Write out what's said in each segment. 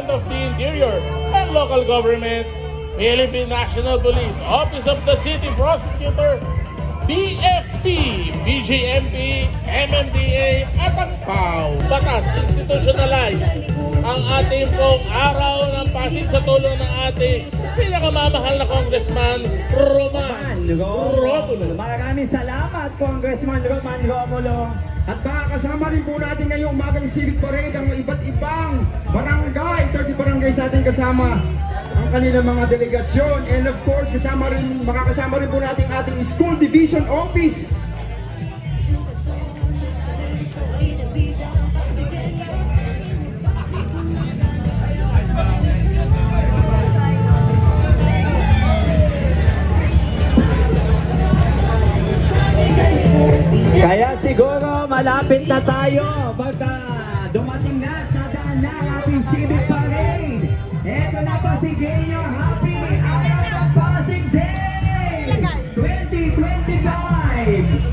Department of the Interior and Local Government, Philippine National Police, Office of the City Prosecutor, BFP, BJMP, MMDA at ang PAO. Batas, institutionalize ang ating pong araw ng Pasig sa tulong ng ating pinakamamahal na Congressman Roman Romulo. Maraming salamat, Congressman Roman Romulo. At makakasama rin po natin ngayong umagang civic parade ang iba't ibang barangay, 30 barangays natin kasama ang kanilang mga delegasyon. And of course, makakasama rin po natin ating school division office. Kaya siguro malapit na tayo pagka dumating na, tadaan na ang ating civic parade. Eto na Pasigueño, happy Araw ng Pasig Day 2025!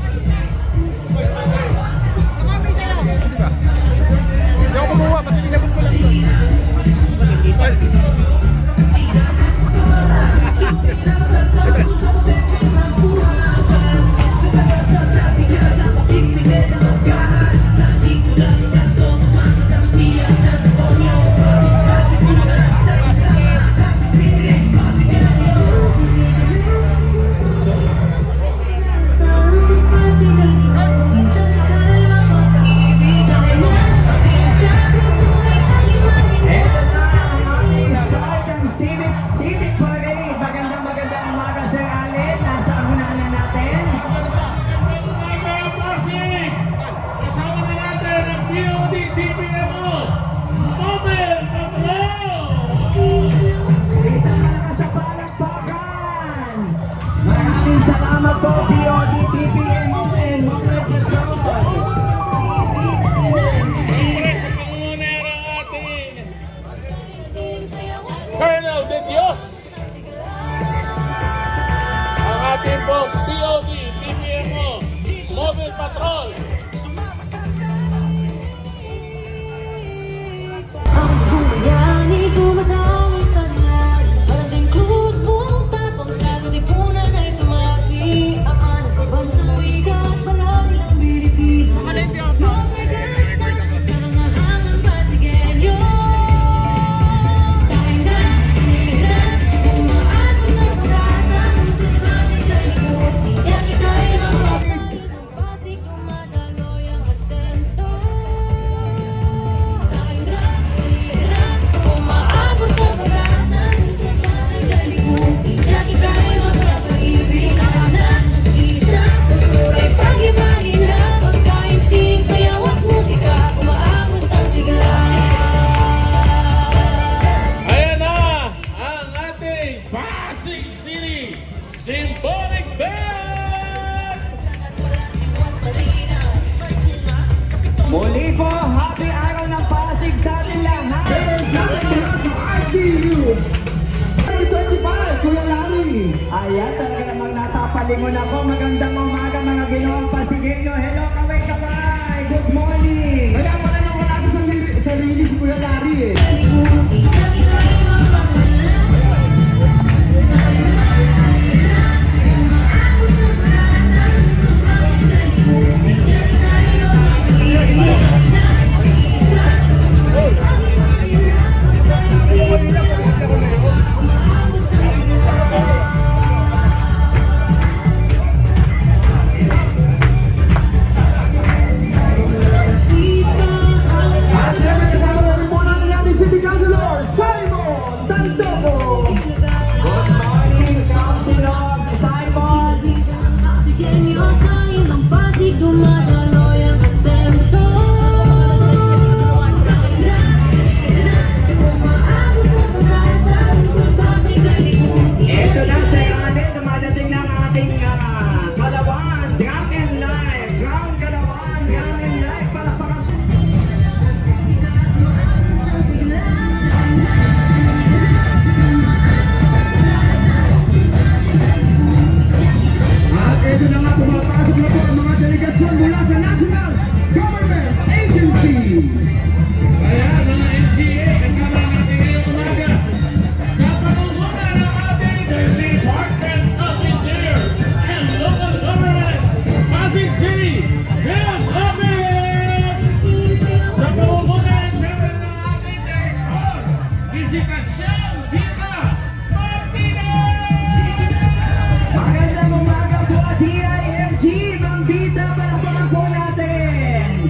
Colonel De Dios, ang ating pong POD, DPMO, Mobile Patrol. Ang bayani dumadami sa lahat, maraming krus buong tapang sa katipunan ay sumati. Ang anak ng bansang wikas, palagi ng Pilipino. Symphonic Band! Muli po, happy araw ng Pasig sa ating lahat! There's nothing else IDU 2025, Kuya Larry! Ayan, talaga namang natapalingon ako. Magandang umaga mga ginoong Pasigueño. Hello, kaway-kaway! Good morning! Kaya pala nang wala sa release Kuya Larry eh. Visitación Vita Martinez! Magandang umaga po, DIMG, Bambita, palakpakan po natin.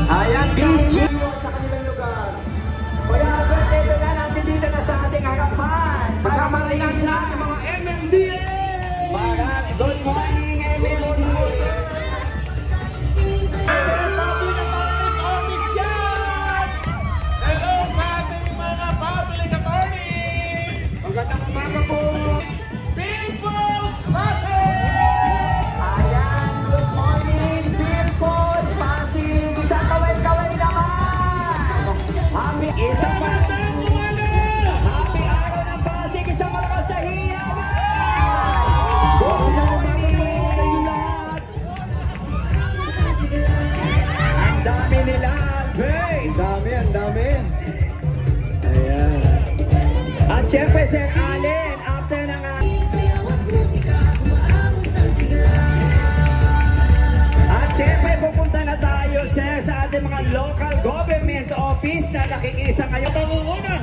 Ayan, BG. Sa kanilang lugar. Kaya ito na natin dito na sa ating harapan. Kasama rin ang lahat ng mga MMDA! Marami. Good morning, everyone. Public Attorney's Office yan! Hello sa ating mga public attorneys! Magandang umaga po! People's Passion! Ayan, good morning, Billboard, Pasig. Isang kaway-kaway naman. Happy isang Magandang umaga! Happy araw ng Pasig. Isang malakas na hiyawan. Magandang umaga po sa inyo lahat! Ang dami nila, Albert. Ang dami. Ayan. At syempre, Sir Allen, after ng At syempre, pupunta na tayo, sir, sa ating mga local government office na nakikisa ngayon. Pangunguna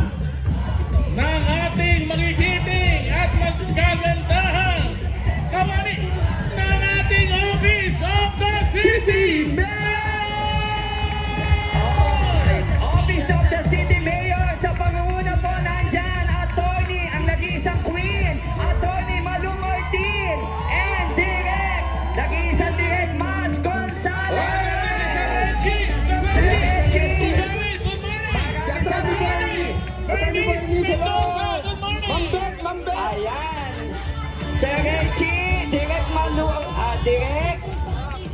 ng ating magigiting at mas gagandahan kawani ng ating Office of the City Office of the City Mayor, sa pangunguna po nandyan, Attorney, ang nag-iisang Queen, Attorney Malu Martin, and Direk, nag-iisang Direk Mas Gonzales. Ayan, Sir Reggie, Direk Malu, Direk,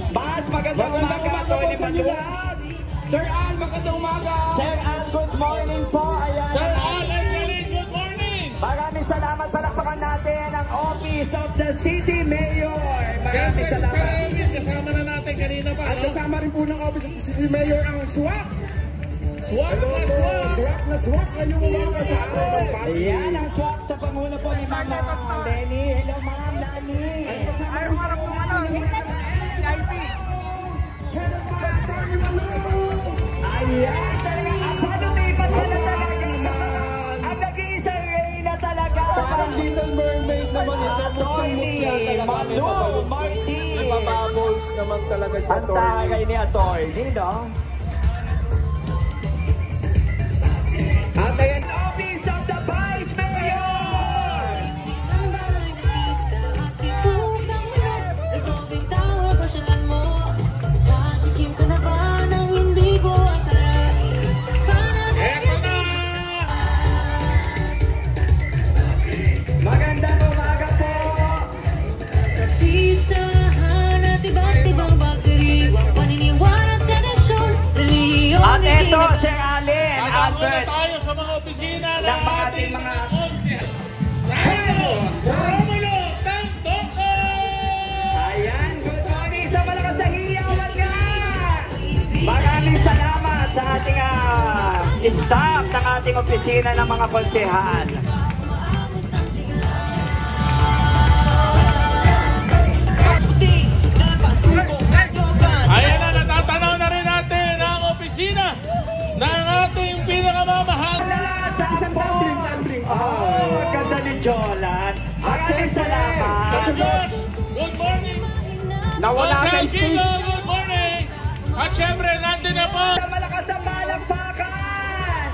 Mas, magandang umaga, po Attorney sa inyo Malu. lahat! Sir Al, magandang umaga! Sir Al, good morning po. Ayan. Sir Alan Galing, good morning! Maraming salamat. Palakpakan natin ang Office of the City Mayor. Maraming Siyempre, salamat. Sir Elvin, kasama na natin kanina pa, At no? kasama rin po ng Office of the City Mayor ang SWAC! Swak Hello na po! swak! SWAC na SWAC ngayong umaga sa araw ng Pasig! Ayan, ang swak sa pangulo po ni Ma'am Lenny. Hello, Ma'am Lenny. Ayaw harap po ano, Ayan, talaga. Paano may iba na talaga? Ang nag-iisang Reyna talaga. Parang Little Mermaid naman ito. Mutsang-mutsi talaga. Malu Martin. May mababbles naman talaga si Ang Atty. tagay ni Atty, no? At ayan, Office of the Vice Mayor! Eto na! Magandang umaga po! At eto, Sir Allen, Tatako na Albert. tayo sa mga opisina ng Ng mga ating ating mga mga- konsel. Simon Romulo Tangtoko! Ayan, good morning sa malakas na hiyawan nga! Maraming salamat sa ating staff ng ating opisina ng mga konsehal. Ayan na, natatanaw na rin natin ang opisina ng ating pinakamamahal. sa isang tumbling. Oh, ang ganda ni Jolan. At Maraming siyempre, salamat. kasi Josh, good morning. nawala Boss sa Elvin, stage. good morning. At syempre, nandun na po. Sa malakas na palakpakan!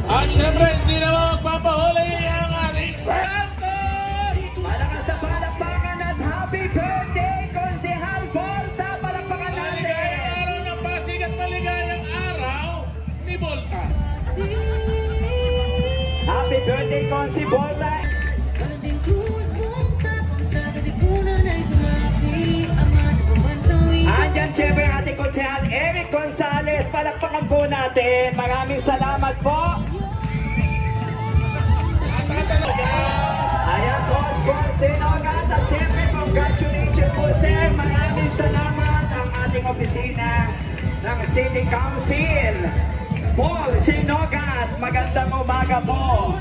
At syempre, hindi naman magpapahuli ang ating Phantom. Malakas na palakpakan at happy birthday, Konsehal Volta! Palakpakan Maligayang natin! araw ng Pasig at birthday, Consi. naman si Volta. Maraming krus mong tapang sa katipunan ay sumapi. Ama ng pambansang wika. Andyan siyempre ang ating konsehal Eric Gonzalez. Palakpakan po natin. Maraming salamat po. Ayan po, Sinogat. At siyempre, congratulations po sir. Maraming salamat ang ating opisina ng City Council. Paul Sinogat, magandang umaga po.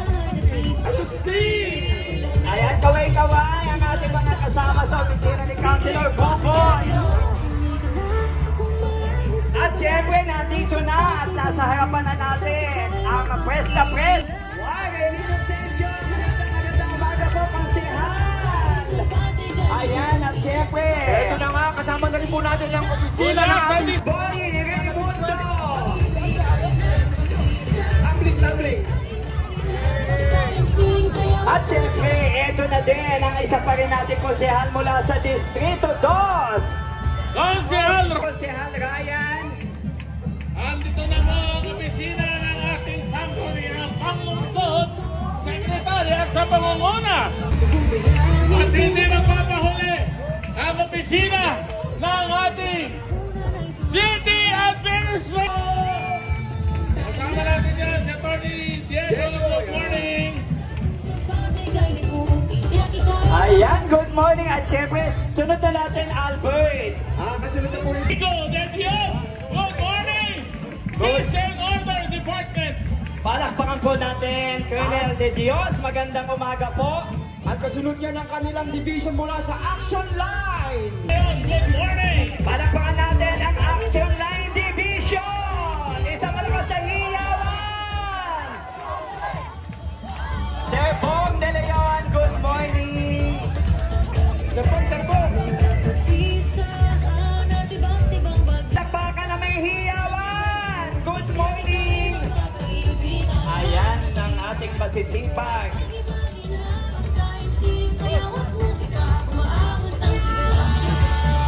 Agustin! Ayan, kaway-kaway ang ating mga kasama sa opisina ni Councilor Boboy. At syempre, nandito na at nasa harapan na natin ang press na press. Wow, Elino Sencio, magandang umaga po, Konsehal. Ayan, at syempre, Ito na nga, kasama na rin po natin ang opisina ng ating Boy Raimundo. tablik. At syempre, ito na din ang isa pa rin natin konsehal mula sa Distrito 2. Konsehal! Konsehal Ryan. Andito na po ang opisina ng ating sangguniang panglungsod, sekretary at sa pangunguna. At hindi magpapahuli ang opisina ng ating City Administrator. Kasama natin yan si Atty. Diego. Good morning. Ayan, good morning. At syempre, sunod na natin Albert. Kasunod na po rin. Diego, good morning. Peace and Order Department. Palakpakan po natin, Colonel De Dios. Magandang umaga po. At kasunod niya ng kanilang division mula sa Action Line. Good morning. Palakpakan natin ang Action Line Division. Isang malakas na hiyawan. Sir Bong De Leon, good morning. Sabong. Takpakan na may hiyawan. Good morning. Ayan ang ating masisipag.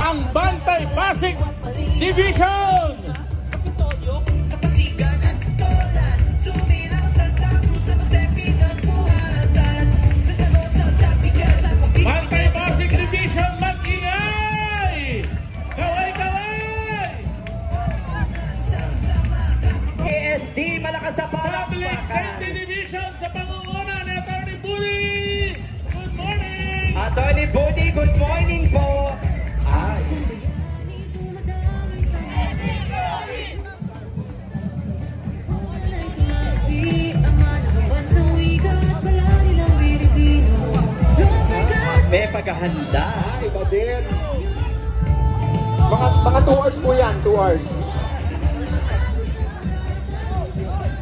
Ang Bantay Pasig Division. Bantay Pasig Division, mag-ingay! Kaway-kaway! KSD, malakas sa Public Safety Division sa pangunguna ni Atty. Budi. Good morning! Atty. Budi, good morning po. Ay. May paghahanda. Iba din. Mga 2 hours po yan, 2 hours.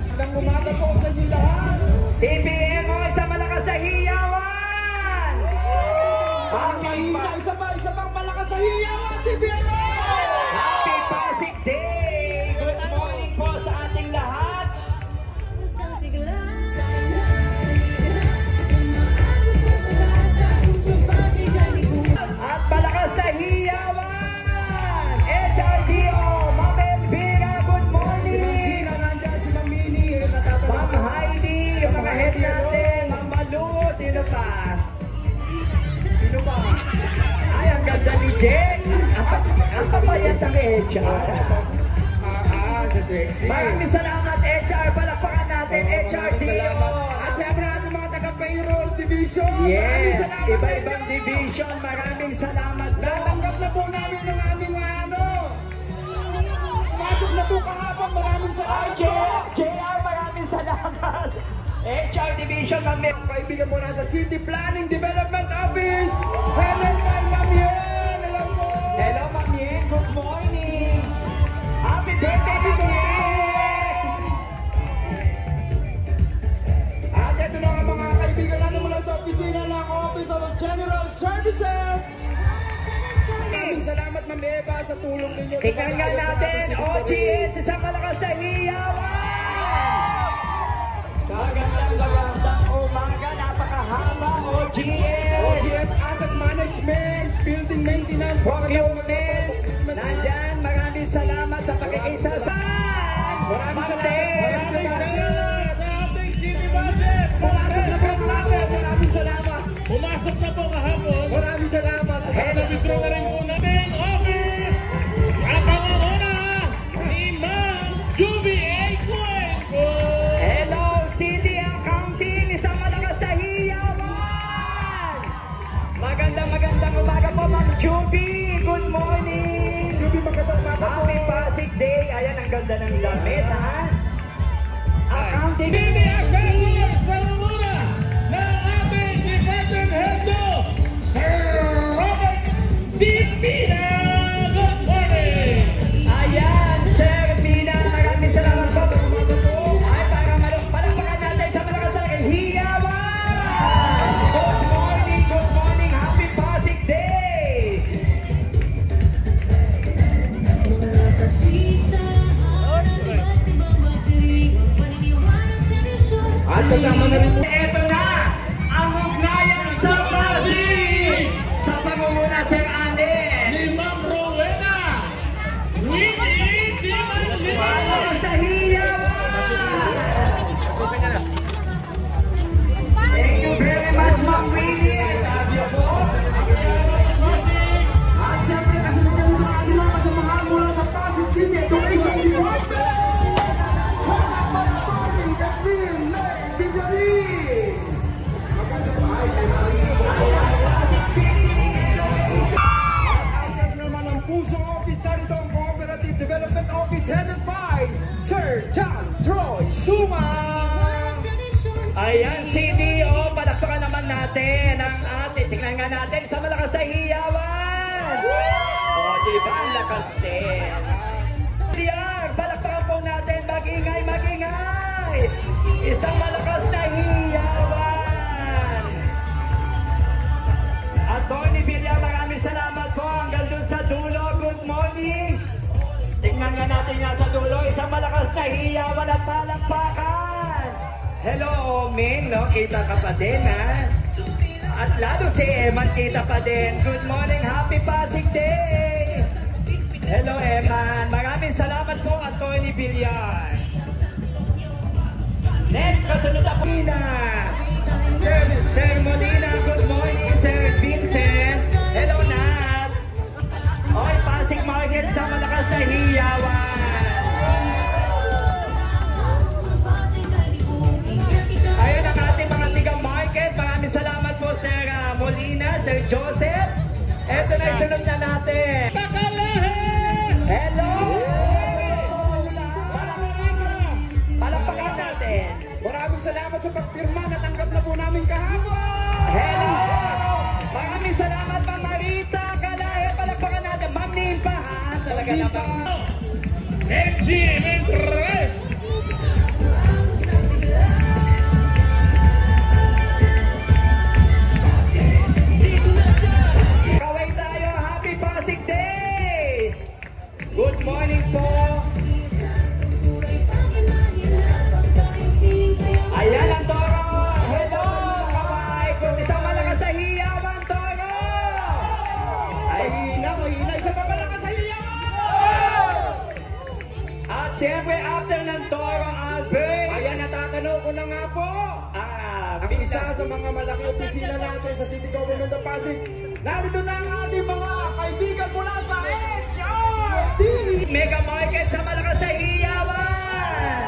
Magandang umaga po sa inyo lahat. TPMO, isang malakas na hiyawan! Ang mahina, isa pang malakas na hiyawan, TBMO! Happy Pasig Day! Good morning po sa ating lahat. At malakas na hiyawan! HRDO, Ma'am Elvira, good Si Ma'am morning! Gina nandyan, si Ma'am Mini, natatanong. Ma'am Heidi, yung mga head natin, Ma'am Malu, sino pa? Sino pa? Ay, ang ganda ni Jen! Ang papayat ng HR. Sa sexy. Maraming salamat, HR. Palakpakan natin, HRDO. Salamat. At siyempre natin mga taga-payroll division. Maraming Yes, salamat sa iba-ibang inyo. division. Maraming salamat po. Natanggap na po namin ang aming pumasok na po kahapon. Maraming salamat po. JR, maraming salamat. HR Division, ma'am. Ang kaibigan mo nasa City Planning Development Office. Headed by Ma'am Yen. Hello po. Hello, Ma'am Yen. Good morning. Happy birthday, Ma'am Yen. At ito na nga mga kaibigan natin mula sa opisina ng Office of General Services. Maraming salamat Ma'am Eva sa tulong ninyo. sa Tingnan nga pag-ayos ng natin, ating City OGS, isang malakas na hiyawan. Magandang umaga, napakahaba, OGS. OGS Asset Management, Building Maintenance, Procurement, nandyan, maraming salamat sa pagkikitasan. Maraming salamat. Maraming salamat sa ating city budget. Pumasok na po Pumasok na po kahapon. Maraming salamat. Na-withdraw na rin po natin office sa pangunguna ni Ma'am Juby A. Cuenco. Hello, City Accounting, isang malakas na hiyawan! Magandang umaga po, Ma'am Juby. Good morning. Juby, magandang umaga po. Happy Pasig Day. Ayan, ang ganda ng damit, ha? Accounting. City Assessor sa pangunguna ng ating Department Head, Sir Robert D. Pina. Good morning. Ayan, Sir Pina, maraming salamat po. Ay, para palakpakan natin sa malakas na hiyawan! Good morning, happy Pasig Day! At kasama na rin po. Ito na, ang ugnayan sa Pasig! Sa pangunguna, Sir Allen! Ni Ma'am Rowena Winnie Dimanche. Malakas na hiyawan! Thank you very much, Ma'am Winnie. I love you po. At syempre, kasunod kami sa ating mga kasamahan mula sa Pasig City Education Department. Mga panapating Gabriel Lay Villarin. At agad naman ang puso office narito ang Cooperative Development Office headed by Sir John Troy Suma. Ayan, CDO, palakpakan naman natin ang ating. Tingnan nga natin sa malakas na hiyawan. O, diba? Ang lakas din. Diyan, palakpakan po natin. Magingay. Isang malakas na hiyawan. Attorney Villar, maraming salamat po. Hanggang dun sa dulo. Good morning. Tingnan nga natin nga sa dulo. Isang malakas na hiyawan at palakpakan. Hello, Omin, no? Kita ka pa din, ha? At lalo si Eman, kita pa din. Good morning, happy Pasig Day! Hello, Eman. Maraming salamat po, Attorney Villar. Next, kasunod ako. Sir Molina, good morning, Sir Vincent. Hello, Nat. Oy, Pasig Market sa malakas na hiyawan. Ayun ang ating mga tiga-market. Maraming salamat po, Sir Molina, Sir Joseph. Ito na isunod na natin. Hello! Palakpakan natin. Maraming salamat sa pagpirma. Natanggap na po namin kahapon. Hello! Maraming salamat, Ma'am Marita Calaya. Palakpakan natin. Ma'am Nimpa, ha? Talaga naman. MG Mentres. Kaway tayo. Happy Pasig Day! Good morning po. Ayan ang Toro. Hello, kaway. Kung isang malakas sa hiyawan, Toro. Ay, Mahina. Isa pa malakas sa hiyawan. at siyempre, after ng Toro, Albert. Ayan, natatanong ko na nga po. Ang isa sa mga malaki opisina natin sa City Government of Pasig. Narito na ang ating mga kaibigan mula sa HRD. Mega Market sa malakas na hiyawan.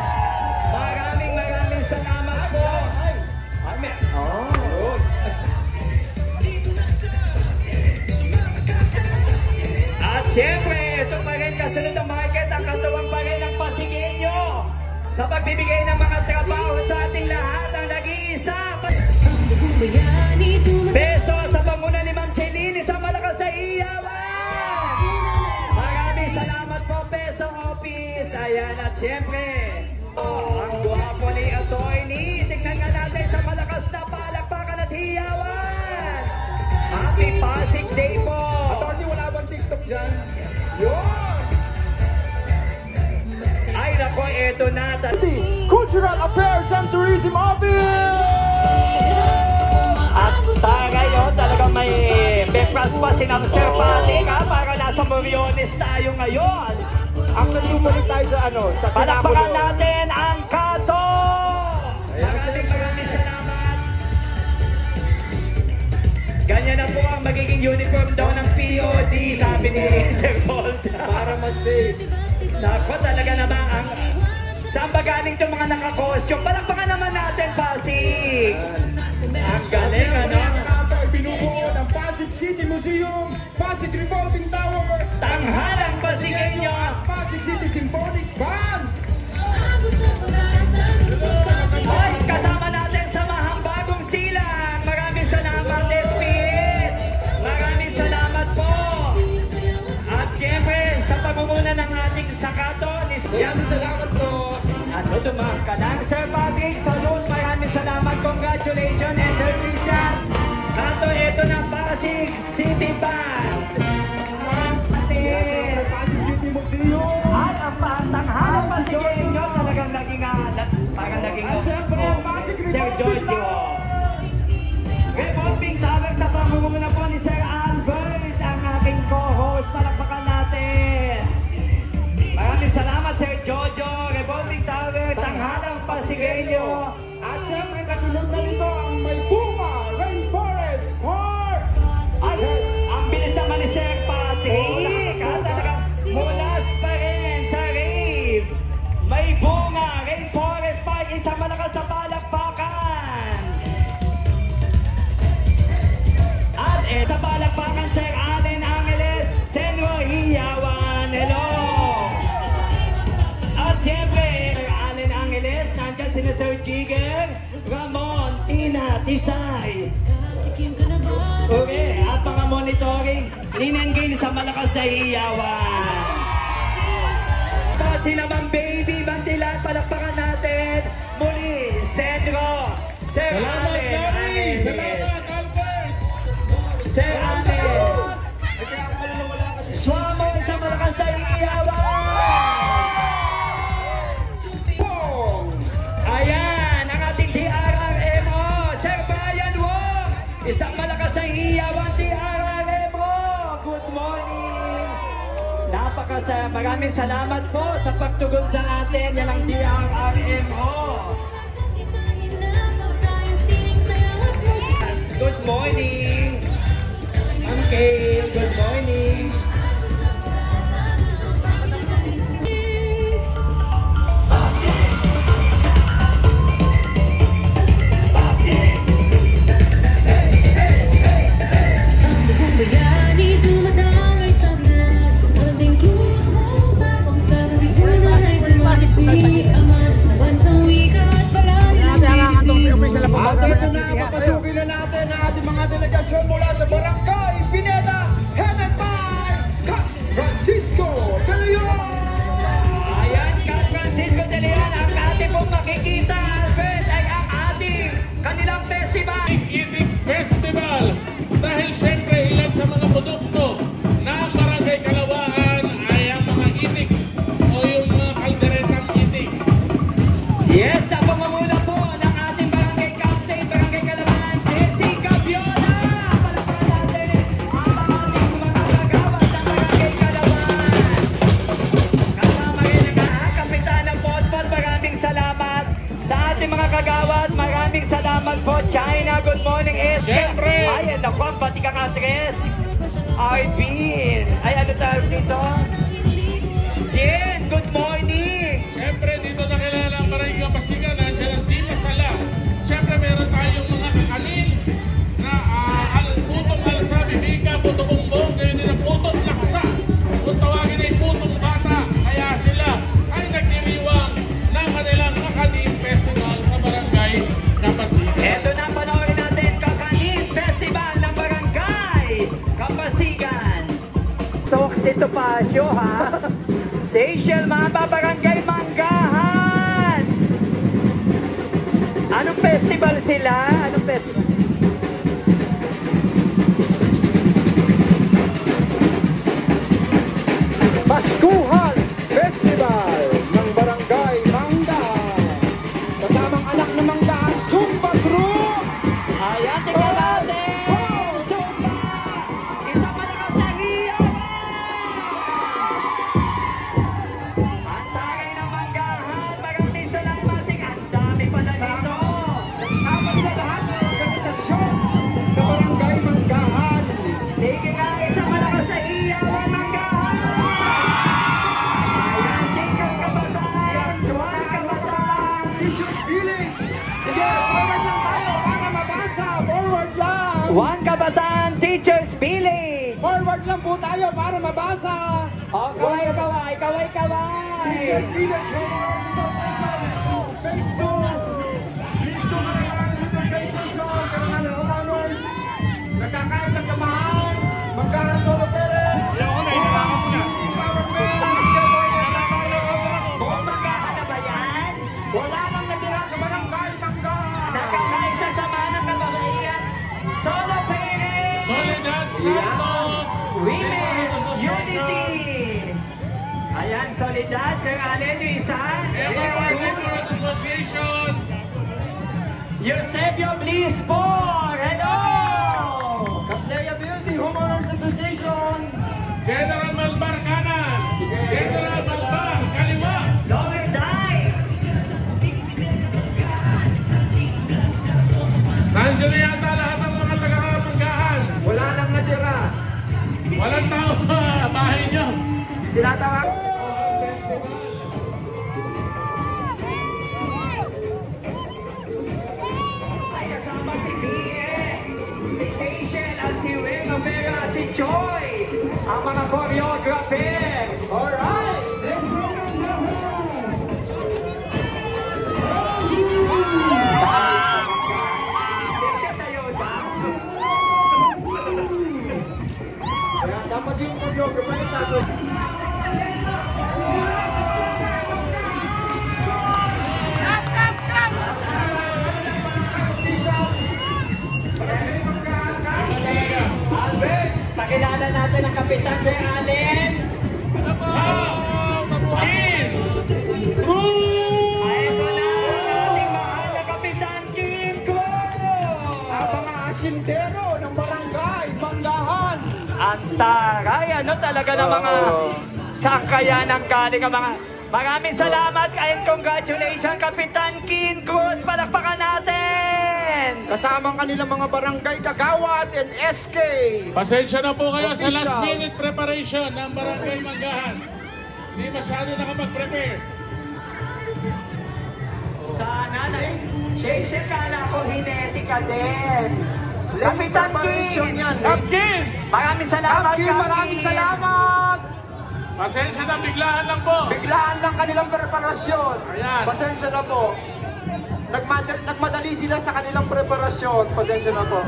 Maraming salamat po. At siyempre, ito pa rin kasunod ng market, ang katuwang pa rin ng Pasigueño sa pagbibigay ng mga trabaho sa ating lahat, ang nag-iisa. Beso sa pamuna ni Ma'am Chelini sa malakas na hiyawan. Maraming salamat po, Beso Office. Ayan, at siyempre, ang guwapo ni Attorney. Tingnan nga natin sa malakas na palakpakan at hiyawan. Happy Pasig Day po. Attorney, wala bang TikTok dyan? Yun! Ay, nako, eto na. Cultural Affairs and Tourism Office! At ngayon, talagang may breakfast pa si Sir Pating, ha? Para nasa Moriones tayo ngayon. Actually, bumalik tayo sa sa Palakpakan Sinapulo. natin ang Kato! Ayan, Maraming salamat. maging uniform daw ng POD, sabi ni Sir Bolt. Para mas safe. Nako, talaga naman ang... Saan ba galing itong mga naka-costume? Palakpakan naman natin, Pasig! Ang galing, Siyempre, ano? ang kanta ay binubuo ng Pasig City Museum, Pasig Revolving Tower, Tanghalang Pasigueño! Pasig City Symphonic Band. Ay, kasama natin sa Mahambagong Silang! Maraming salamat, SPS! Maraming salamat po! At siyempre, sa pamumuna ng ating sakato, Maraming salamat po. ano dumang ka lang, Sir Patrick, salute, maraming salamat, congratulations, and Sir Christian, Kato, ito na Pasig City Band. Siyempre, Pasig City Museum. At ang Tanghalang Pasigueño talagang naging, parang naging, At siyempre, ang Pasig Sir Revolving Giorgio. Tower. Revolving Tower sa pamumuna po ni Sir Albert, ang aking co-host, palakpakan natin. Maraming salamat, Sir Jojo, Revolving Tower, Tanghalang Pasigueño. At siyempre, kasunod na nito ang May Bunga Rainforest Park. Ay, ang bilis naman ni Sir Patrick. Talagang mulas pa rin sa rave. May Bunga Rainforest Park, isang malakas sa palakpakan. At sa palakpakan, Sir Allen Angeles, Senro Hiyawan, hello. At siyempre, Sir Allen Angeles, nandiyan sila Sir Jigger, Ramon, Tina, Tisay. Okay, at mga monitoring, linanggil sa malakas na hiyawan. Ito sila Mang Baby, Bantilan, palakpakan natin. Muli, Sendro, Sir Salamat, Allen Gary! Angeles. Salamat, Albert! Sir Allen. Ay, kaya ako pala nawala kasi. Swamo sa malakas na hiyawan. Pong! Ayan, ang ating DRRMO, Sir Brian Wong. Isang malakas na hiyawan, DRRMO. Good morning. Maraming salamat po sa pagtugon sa atin. Yan ang DRRMO. Good morning. Ma'am Kay, good morning. Bayani dumadangay sa lahat. Maraming krus mong tapang sa lipunan ay sumasipi. Aman, bansang wika at paralang Pilipino. At ito na, papasukin na natin ang ating mga delegasyon mula sa Barangay Pineda, headed by Cap Francisco De Leon. Ayan, Cap Francisco De Leon, ang ating pong makikita, Albert, ay ang ating kanilang festival. Itik Festival. Dahil syempre ilan sa mga produkto na Barangay Kalawaan ay ang mga itik o yung mga kalderetang itik. Yes, sa pamamula po ng ating barangay captain, Barangay Kalawaan, Jessica Viola. Palakpakan natin ang ating mga kagawad ng Barangay Kalawaan. Kasama rin ang kapitan ng Potpot, maraming salamat. Sa ating mga kagawad, maraming salamat po. China, good morning, SK. Siyempre. Ay, naku, ang pati kang address. Arvin. Ay, ano tayo dito? Jen, good morning. Syempre dito nakilala ang Barangay Kapasigan, nandiyan ang Dipa Sala. Syempre meron tayong mga kakanin na putong alsa, bibika, putong bumbong, gayon din ang putong laksa. Kung tawagin ay putong bata, kaya sila ay nagdiriwang ng kanilang kakanin festival sa Barangay Kapasigan. Ito na, panoorin natin, Kakanin Festival ng Barangay Kapasigan. Sa Oxito Pasyo, ha? Seychelles, mga babarangay Manggahan. Anong festival sila? Anong festival? Paskuhan Festival ng Barangay Manggahan. Kasamang anak ng Manggahan, Zumba Group. Ayan, tingnan natin! Zumba! Isang malakas na hiyawan! Ang taray ng Manggahan, maraming salamat. Ang dami pala dito. Sama nila lahat. One Kabataan Teachers Village. Forward lang po tayo para mabasa. Oh, kaway. Teachers Village Homeowners Association. Facebook. Please to Karangalan Organization. Karangalan Homeowners. Nagkakaisang samahan. Manggahan Solo Pere. Unity Empowerment. Buong Manggahan na ba yan? Wala nang natira sa barangay Manggahan. Nakakaisa sa mga ng kababaihan. Solo Parents. Soledad Yeah. Santos. Women's Unity. Ayan, Solidad. Sir Allen, yung isa. Everyone Neighborhood Association. Eusebio Blispor. Hello. Catlea Building Homeowners Association. General Malbar kanan. General Malbar kaliwa. Lower Dive. Nandiyan na yata lahat ng mga taga-Manggahan. Wala nang natira. Walang tao sa bahay niyo. Tinatawag. Ay, kasama si BS, si Seychel at si Wing Omega, si Joy, ang mga choreographer. Alright. Let's go. Seychel tayo daw. Kaya dapat yung choreographer natin. Albert, pakilala natin ang Kapitan Sir Allen. In. Ay, ito na ang ating mahal na Kapitan Kim Cruz. Ang mga asindero ng barangay Manggahan. Ang taray, ano talaga ng mga sakayan ng galing ang mga... Maraming salamat and congratulations, Kapitan Kim Cruz. Palakpakan natin! Kasama ang kanilang mga barangay Kagawad and SK. Pasensya na po kayo sa last Officials. minute preparation ng Barangay Manggahan. Hindi masyado nakapag-prepare. Sana na Seychel, kala ko hineti ka din. Kapitan Preparation Kim! yan. Captain! Maraming salamat, Captain, maraming salamat. Pasensya na, biglaan lang po. Biglaan lang kanilang preparasyon. Ayan. Pasensya na po. Nagmadali sila sa kanilang preparasyon. Pasensya na po.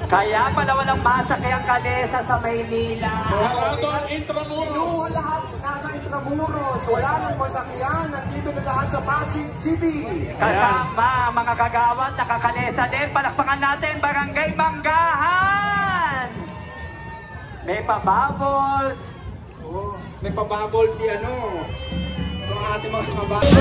Kaya pala walang masakay ang kalesa sa Maynila. Sarado ang Intramuros. Pinuho lahat nasa Intramuros. Wala nang masakyan. Nandito na lahat sa Pasig City. Kasama mga kagawad, nakakalesa din. Palakpakan natin, Barangay Manggahan! May pababols. Oh, may pababol si ano. Yung ating mga kababol.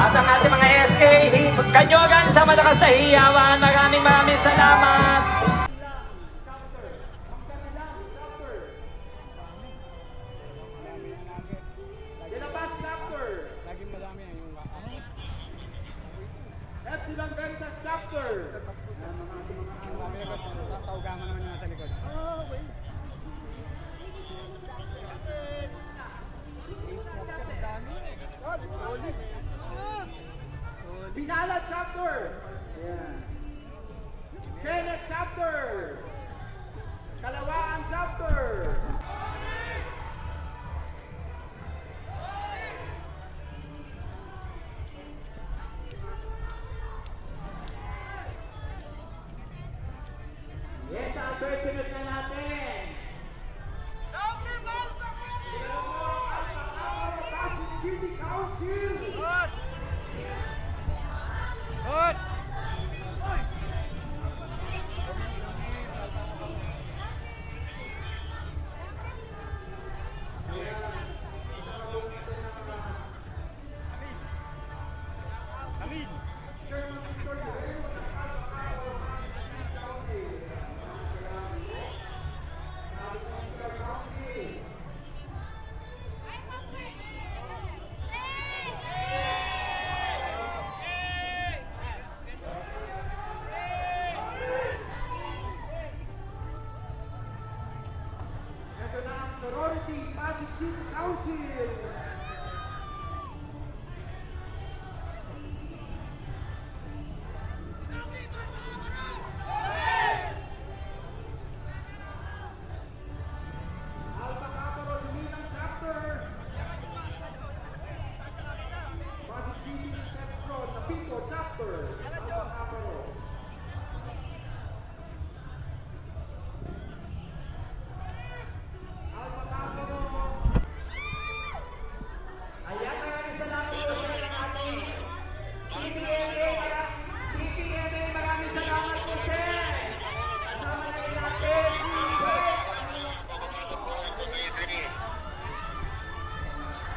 At ang ating mga SK, Kanyogan sa malakas na hiyawan. Maraming salamat. Dilabas chapter. Laging madami yung Epsilon Veritas chapter. Sorority Pasig City Council. Alpha Kappa Silinang Chapter. Pasig City Step Front, Napito Chapter. Alpha Kappa. Alpha Kappa. Ayan, maraming salamat po sa ng ating CPMA, maraming salamat po sir. Kasama na rin natin.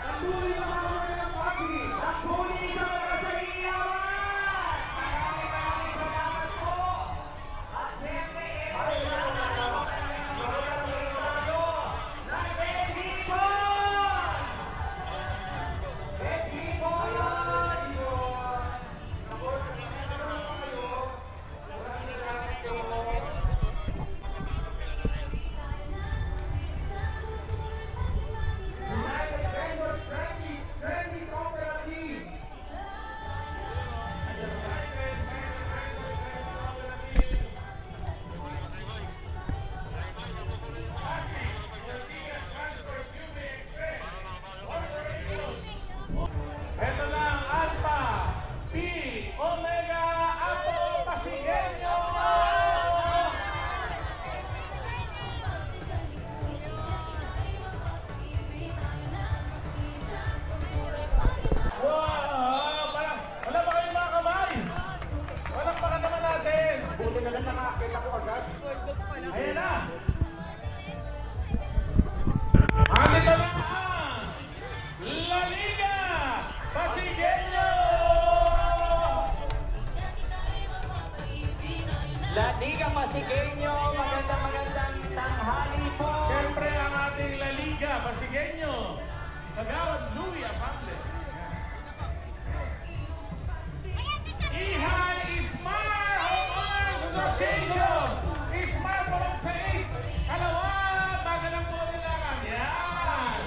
Patuloy na mga ng Pasig. Patuloy sa mga sa iyawan. Maraming salamat po. At siyempre, ay United Vendors Trending Cooperative. Ito na ang Alpha P Omega Apo Pasigueño! Wow! Wala ba kayong mga kamay? Walang baka naman natin! Buti na lang nakakita ko agad. Ayan na! Andito na ang La Liga Pasigueño! La Liga Pasigueño, magandang tanghali po. Siyempre ang ating La Liga Pasigueño, Kagawad Louie Afable. Ihay Ismar Homeowners Association! Ismar po lang sa East, Kalawa, bago lang po nilakan. Yan!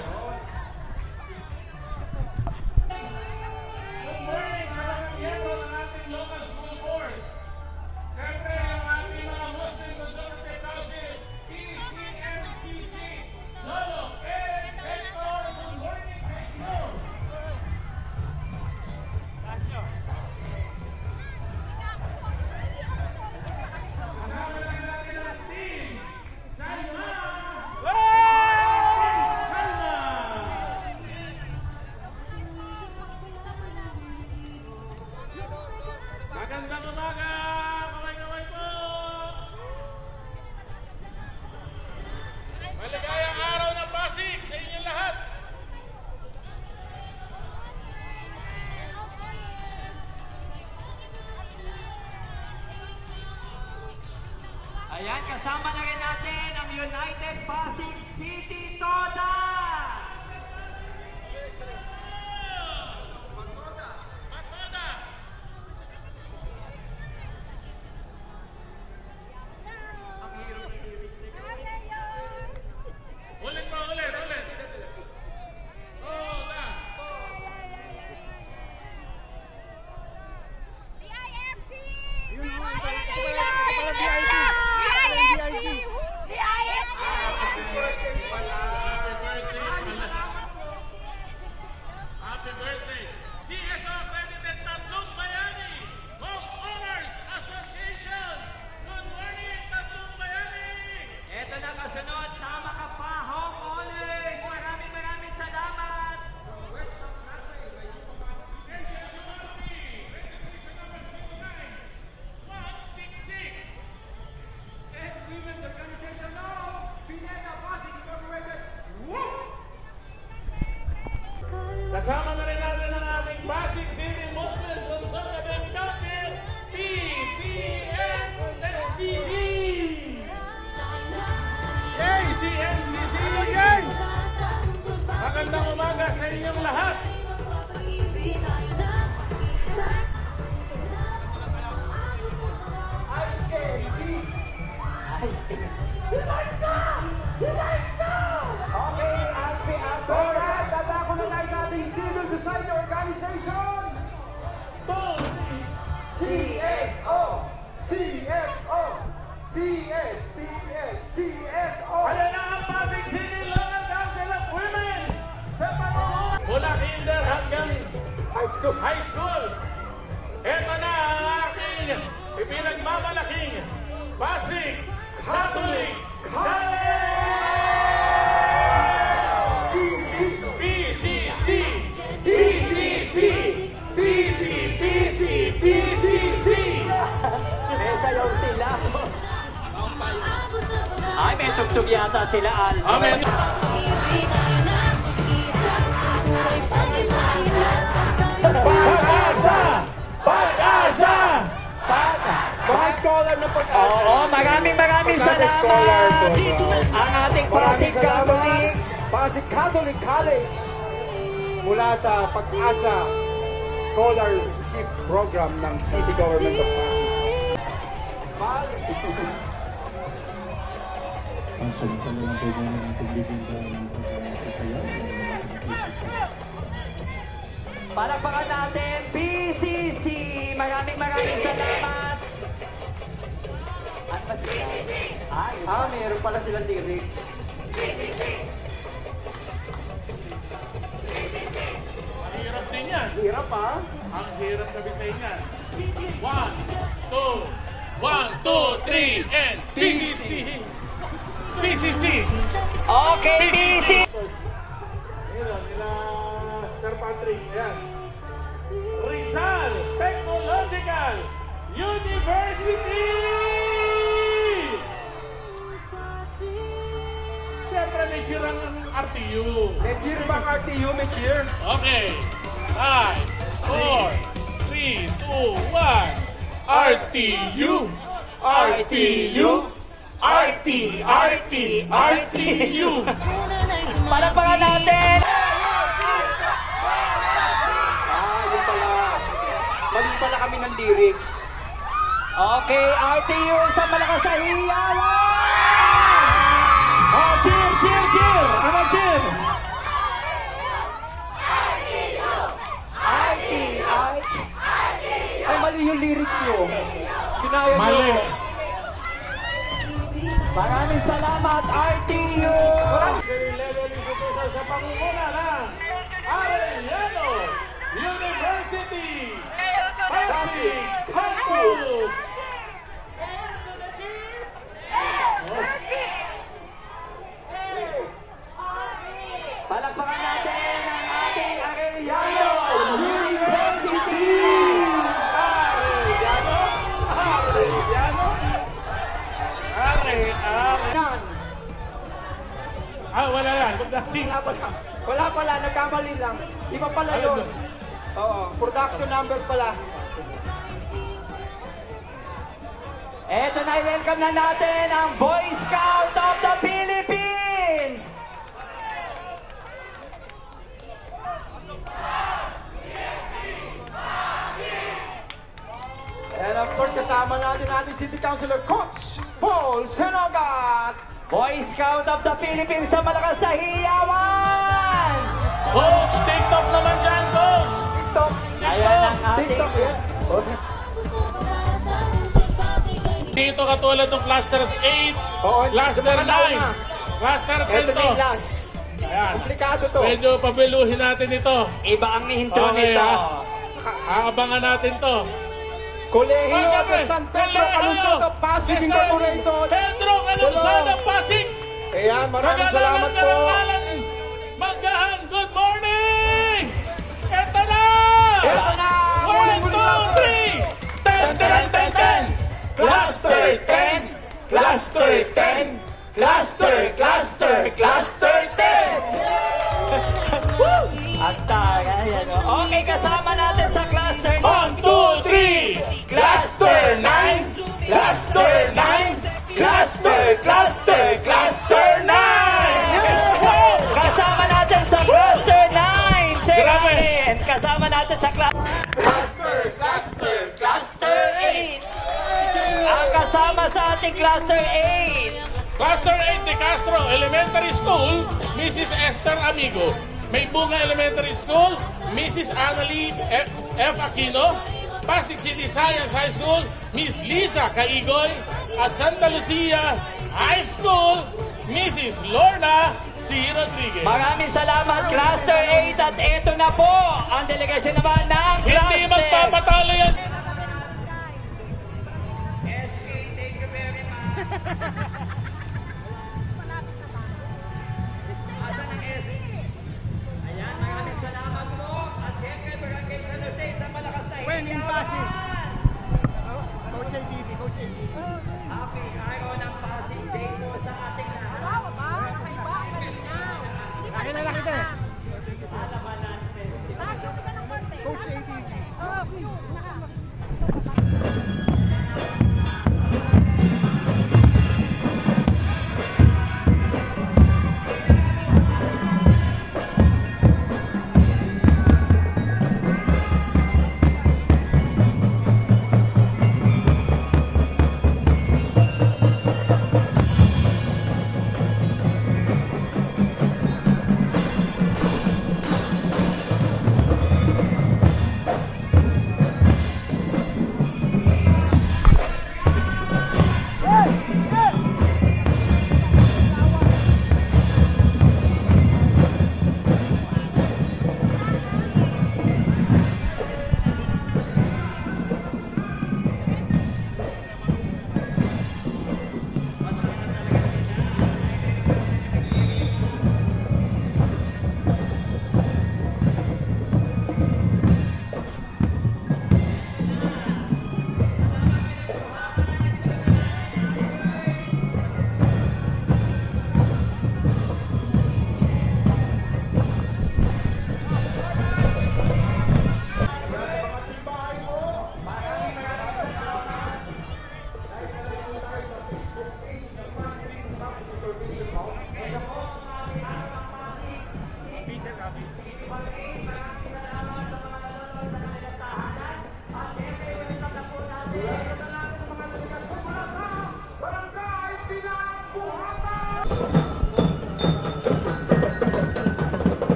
Good morning sa mga miyembro ng ating local school board. Siyempre ang ating mga Muslim Conservative Council, ECMCC, Solo, Eric Sector, good morning sa inyo. Kasama lang natin ang team, Salma! Salma! Magandang umaga! Kamay-kamay po! Maligayang araw ng Pasig sa inyong lahat! Ayan, kasama na rin natin ang United Pasig City Toda. Pagkoda! Ang hirap ng lyrics na Ulit pa, ulit! Toda! BIFC! Happy birthday! CSO Accredited Tatlong Bayani! Homeowners Association! Good morning, Tatlong Bayani! Ito na kasunod, sama ka pa, homeowners. Maraming salamat. West of Natal, may yung Pasig City. Registration number 09166. And Women's Organization of Pineda Pasig Incorporated. Woo! Kasama na rin natin ang ating Pasig City Muslim Conservative Council, PCMCC! Yay! CMCC! Magandang umaga sa inyong lahat! ICAB. Okay, CSO! Ayan na ang Pasig City Local Council of Women sa pamumuno mula kinder hanggang High school! high school. Ito na ang aking ipinagmamalaking Pasig Catholic PCC! May sayaw sila. Ay, may tugtog yata sila, Al. Amen. Pag-asa! Pag-asa! Mga scholar ng pag-asa! Oo, maraming Pag-asa Scholar salamat. Program. Ang ating Maraming Pasig Catholic. Pasig Catholic College mula sa Pag-asa Scholarship Program ng City Government of Pasig. Ang samantala ng programa ng pagbibigay ng pagsasayaw ng Palakpakan natin, PCC. Maraming salamat. At Meron pala silang lyrics. Mahirap din yan. Hirap ha? Ang hirap na bisayin yan. 1, 2, 3, and PCC! PCC! Okay, PCC. Ayan, nila Sir Patrick. Ayan. Rizal Technological University! Siyempre may cheer ang RTU. May cheer bang RTU? May cheer? Okay. 5, 4, 3, 2, 1. RTU! RTU! RTU! Palakpakan natin. Yun pala. Mali pala kami ng lyrics. Okay, RTU sa malakas sa hiyawan. Oh, cheer, cheer, cheer! Ano cheer? Ay, mali yung lyrics nyo. Kinaya nyo. Mali. Maraming salamat, RTU. Grade level institution sa pangunguna ng Arellano University Pasig Campus. Palakpakan natin ang ating Arellano University. Yan. Wala yan. Pagdating Wala pala, nagkamali lang. Iba pala yun. Oo, production number pala. Eto na, i-welcome na natin ang Boy Scout of the Philippines. And of course, kasama natin ating City Councilor Coach Paul Senogat. Boy Scout of the Philippines sa malakas sa hiyawan. Coach, TikTok naman dyan, Coach! TikTok. Ayan ang ating... TikTok yan. Dito katulad ng Clusters 8, Oo, Cluster sa mga 9, nauna. Cluster 10 Ito na to. yung last. Ayan. Komplikado to. Medyo pabiluhin natin ito. Iba ang intro Okay, nito. Aabangan natin to. Kolehiyo Sabi, de San Pedro Kolehiyo Calunsado Pasig de San Incorporated. Pedro Calunsado Pasig. Ayan, maraming salamat po. Magahan, good morning! Ito na! Ito na! 1, 2, 3! 10, 10, 10, 10! Cluster 10! Cluster 10! Cluster 10! At ayan. Okay, kasama natin sa cluster 1, 2, 3! Cluster 9! Cluster 9! Cluster 9! Kasama natin sa cluster 9. Grabe. Kasama natin sa cluster 8. Ang kasama sa ating cluster 8. Cluster 8 de Castro Elementary School, Mrs. Esther Amigo. May Bunga Elementary School, Mrs. Annalie F. Aquino. Pasig City Science High School, Miss Lisa Caigoy. at Santa Lucia High School, Mrs. Lorna C. Rodriguez. Maraming salamat, Cluster 8. At eto na po ang delegasyon naman ng Cluster. Hindi magpapatalo yan. SK, thank you very much. Asan ang SK? Ayan, maraming salamat po. At siyempre, Barangay San Jose, sa malakas na hiniyawan. Coach ATV, Coach ATV. Happy araw ng Pasig Day po sa ating lahat. Akin na lang kita. Alamanan Festival. Coach ATV.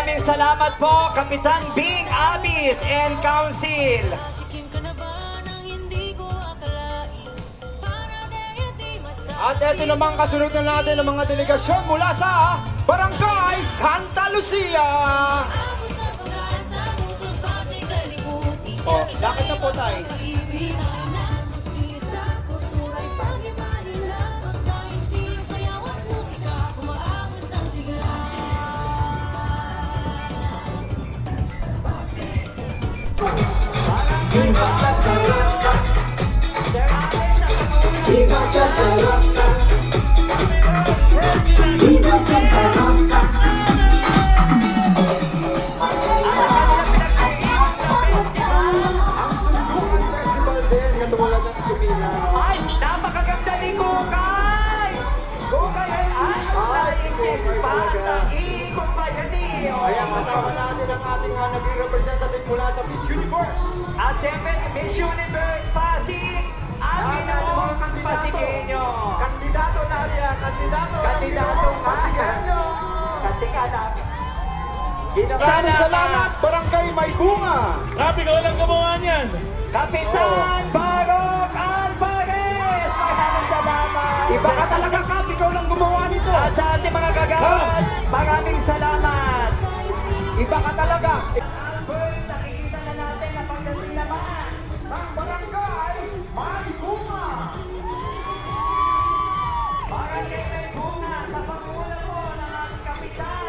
Maraming salamat po, Kapitan Bing Abis and Council. Tikim ka na ba nang hindi ko akalain? Para di masabi. At ito naman kasunod na natin ng mga delegasyon mula sa Barangay Santa Lucia. Ako sa pag-asa, pusod pa si kalimutin. Oh, lakad na po tayo. Ibigay na mag-isa, kulturay pag-imanila. Pagkain siya, sayaw at musika, umaagos ang sigla. Ang Sundukan Festival din, katulad ng Sumina. Ay, napakaganda ni Kukay! Kukay ay si Kukay talaga. Iikot pa yan eh. Kaya kasama natin ang ating naging representative mula sa Miss Universe. At syempre, Miss Universe Pasig, ang Yan ang mga ginawang kandidato. Pasigenyo. Kandidato na yan, kandidato. Kandidato nga. Pasigenyo. Kasi nga na, Maraming salamat, Barangay May Bunga. Kapi ka walang gumawa niyan. Kapitan Barok Alvarez! Maraming salamat! Iba ka talaga, Kap. Ikaw lang gumawa nito. At sa ating mga kagawad, maraming salamat! Iba ka talaga. Albert, nakikita na natin na pagdating naman Ang Barangay May Bunga. Barangay May Bunga sa pangunguna po ng ating kapitan,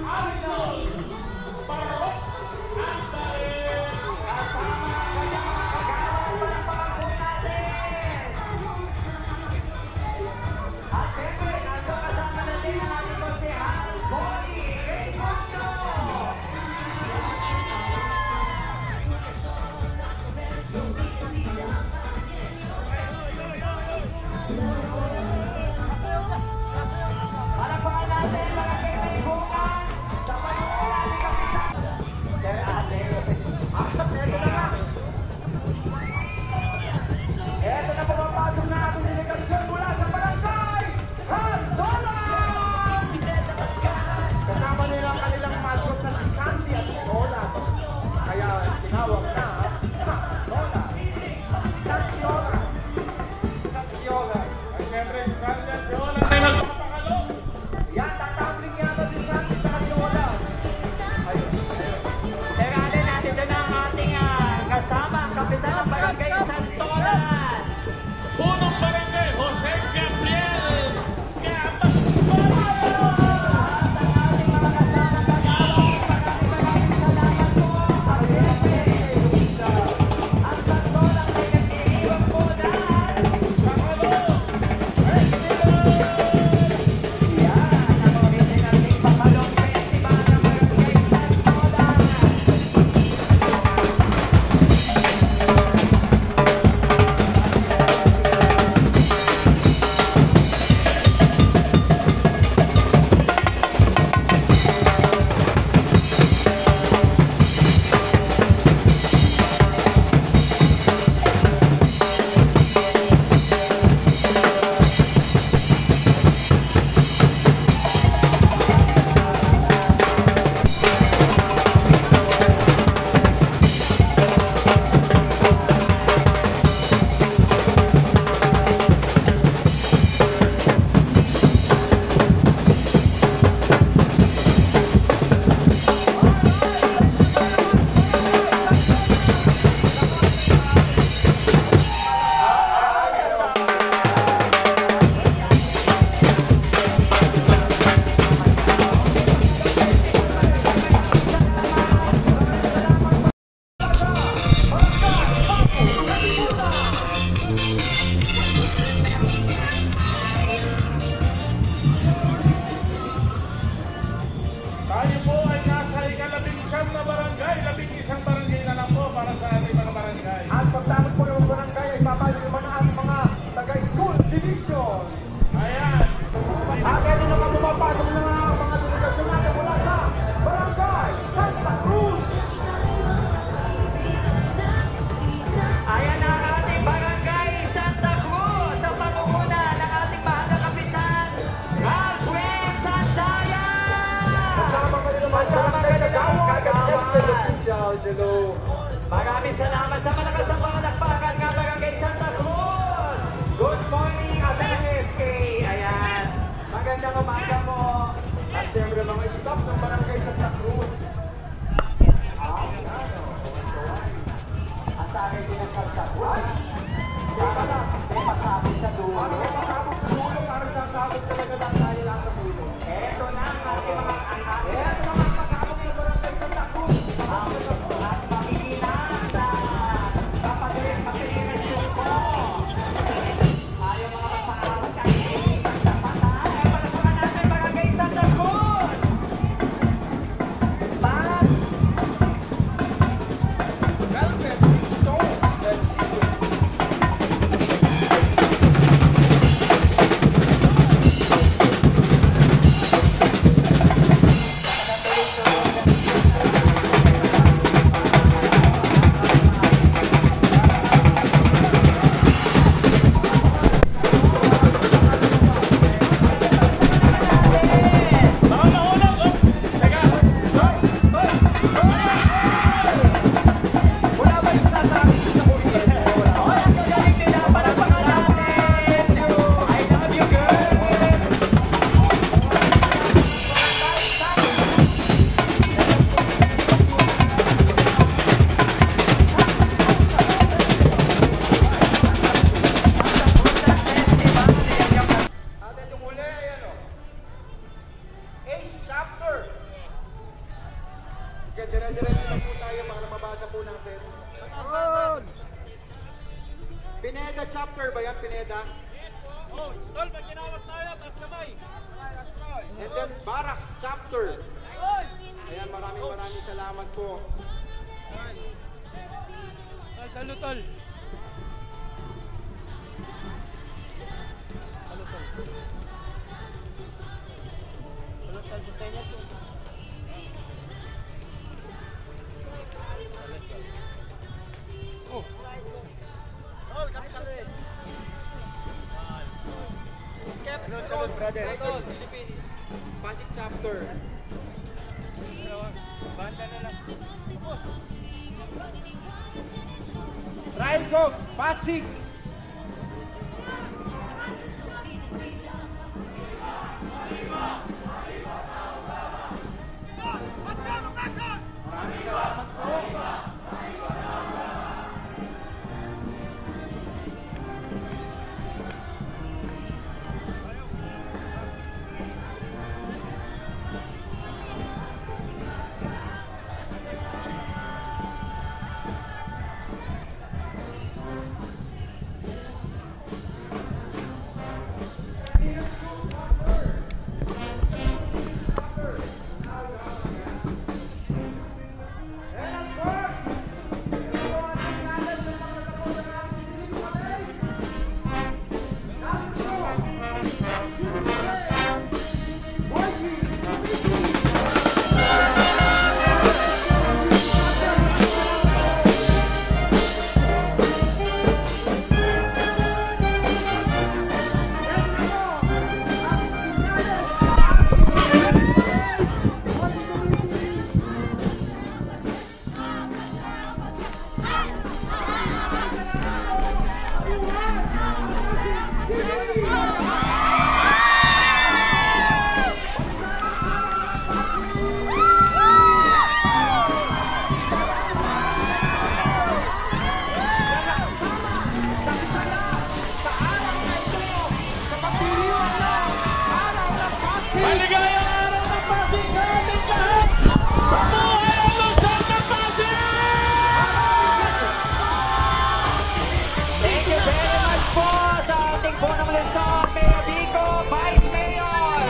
Arnold Barok Alvarez! Kasama ang kanyang mga kagawad, palakpakan po natin! At siyempre, nandito kasama natin ang ating konsehal, Bonnie Reynoso! hello. Maraming salamat sa malakas ng palakpakan nga Barangay Santa Cruz. Good morning, Asang SK. Ayan. Magandang umaga mo. At syempre mga staff ng Barangay Santa Cruz. At sa akin din ang Santa Cruz. May pasabog sa dulo. May pasabog sa dulo. Parang sasabog talaga lang tayo lang sa dulo. Eto na ang ating mga anak. Eto na ang pasabog ng Barangay Santa Cruz. At makikinang na kapatid, makikinasyon ko. Ayaw mga pasabog kayo. Pagkapatan. Kaya palapungan natin Barangay Santa Cruz. Velvet Stones and Secret. Wala ba yung sasabi ko sa Korean? Wala. Ang gagaling nila, palakpakan natin. I love you, girl. At itong huli, ayan o. Ace chapter. Okay, dire-diretso lang po tayo para mabasa po natin. Pineda chapter ba yan? Pineda? And then Barracks chapter. Ayan, maraming salamat po. Salud, tol. Salud, brother. Philippines. Pasig chapter. Banda na lang. Trial ko, Pasig. Maraming salamat po. Maligayang araw ng Pasig sa ating lahat! Mabuhay ang Luzon ng Pasig! Thank you very much po sa ating punong Luzon, Mayor Vico, Vice Mayor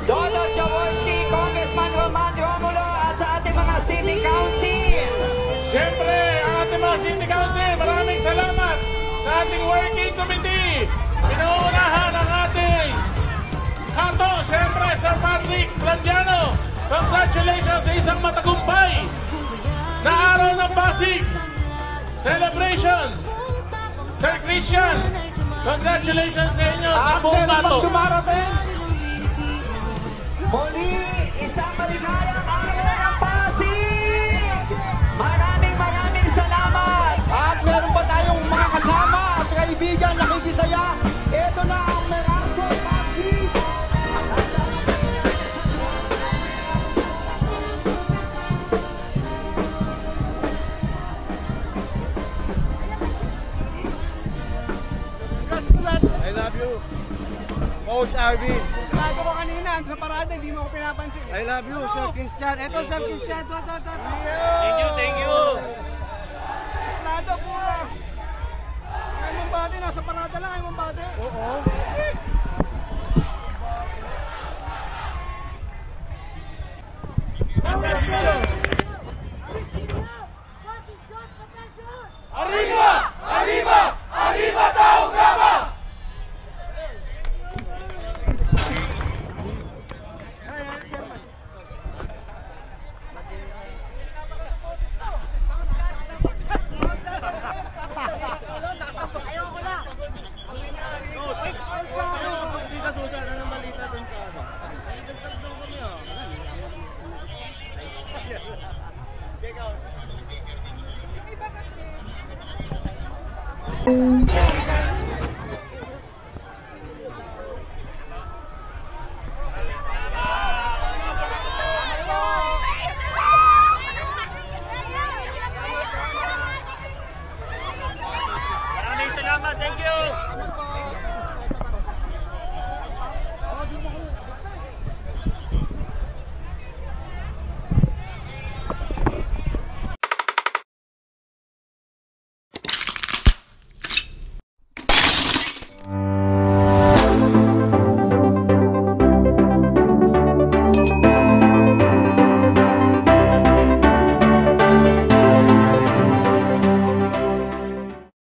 Dodo Jaworski, Congressman Roman Romulo, at sa ating mga City Council. Siyempre, ang ating mga City Council, maraming salamat sa ating working committee. Pinuunahan ang ating Hato, siyempre, Sir Patrick Landiano. Congratulations sa isang matagumpay na araw ng Pasig celebration. Sir Christian, congratulations sa inyo sa buong bato. Dumarating. Muli, isang maligayang araw ng Pasig! Coach Arvin. Lado ko kanina, sa parada, hindi mo ako pinapansin. I love you, Sir Christian. Ito, Sir Christian. Thank you. Lado, pura. Ay, Mambate, nasa parada lang, ay Mambate. Oo. Arriba! Arriba! Arriba, Tao Gama! Thank you.